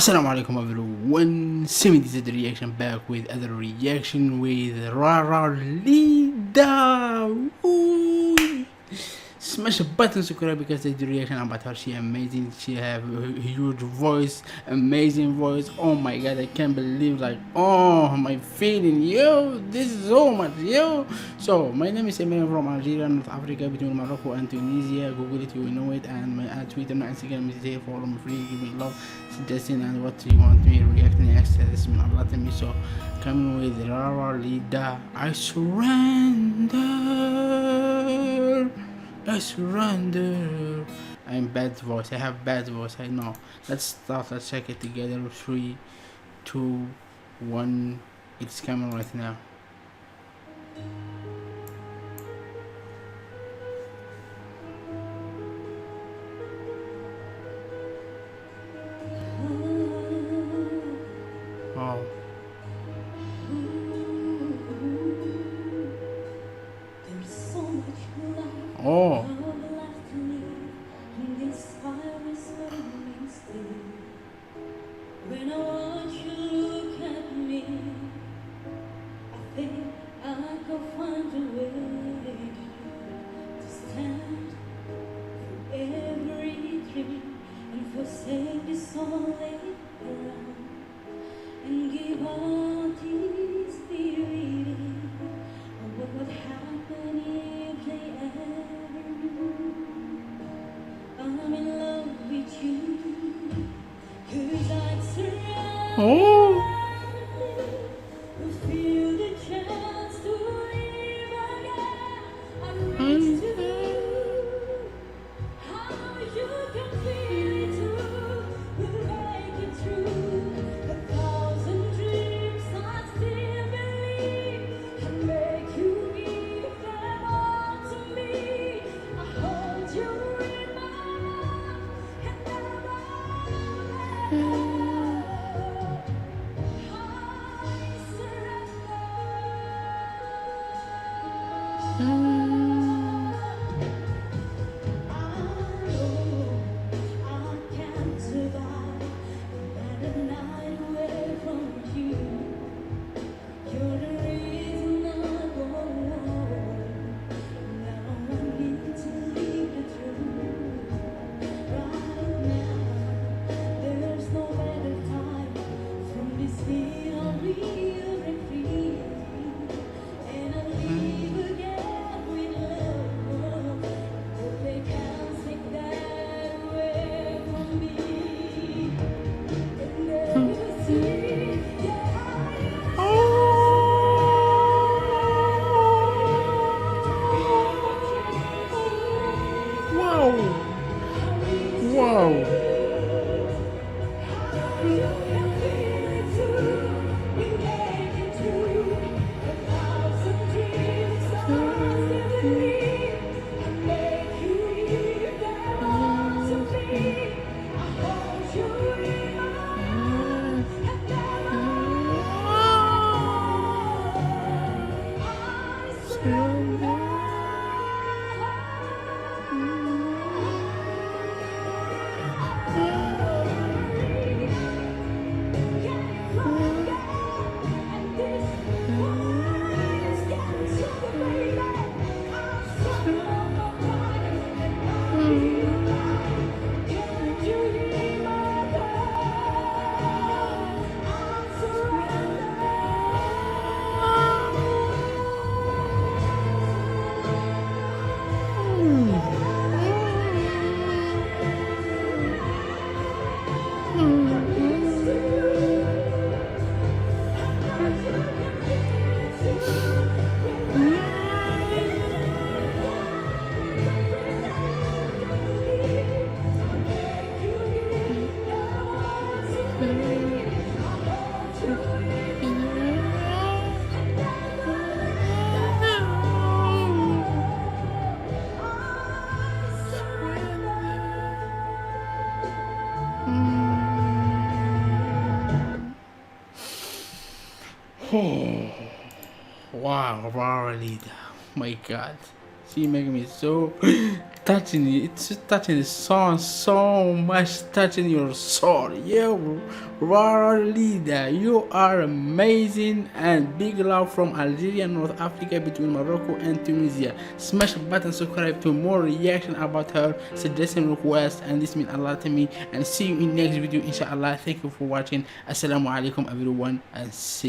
Assalamu alaikum everyone, Samir did the reaction back with other reaction with Rara Lida. Ooh. Smash the button subscribe because the reaction about her. She amazing, she have a huge voice, amazing voice. Oh my god, I can't believe, like, oh my feeling, yo, this is so much, yo. So my name is Samir from Algeria, North Africa, between Morocco and Tunisia. Google it, you will know it. And my Twitter and Instagram is there. Follow me free, give me love, suggesting and what you want me to react next. This means a lot to me. So coming with Rara Lida, I surrender. I surrender. I'm bad voice. I have bad voice. I know. Let's start. Let's check it together. 3, 2, 1. It's coming right now. Oh. Oh. When I watch you look at me, I think I could find a way to stand for every dream and forsake this only ground and give all these the reading of what would happen if they ever knew I'm in love with you. Oh. Feel the chance to live again. I'm next to you. How you can feel it too. We'll make it through 1,000 dreams. I still believe and make you give them all to me. I hold you in my arms and never let Wow. Oh, wow, Rara Lida. My god. She making me so touching you. It's touching the song so much, touching your soul. Yo, Rara Lida, you are amazing, and big love from Algeria, North Africa, between Morocco and Tunisia. Smash the button, subscribe to more reaction about her, suggestion request, and this means a lot to me. And see you in next video, inshallah. Thank you for watching. Assalamu alaikum everyone, and see you.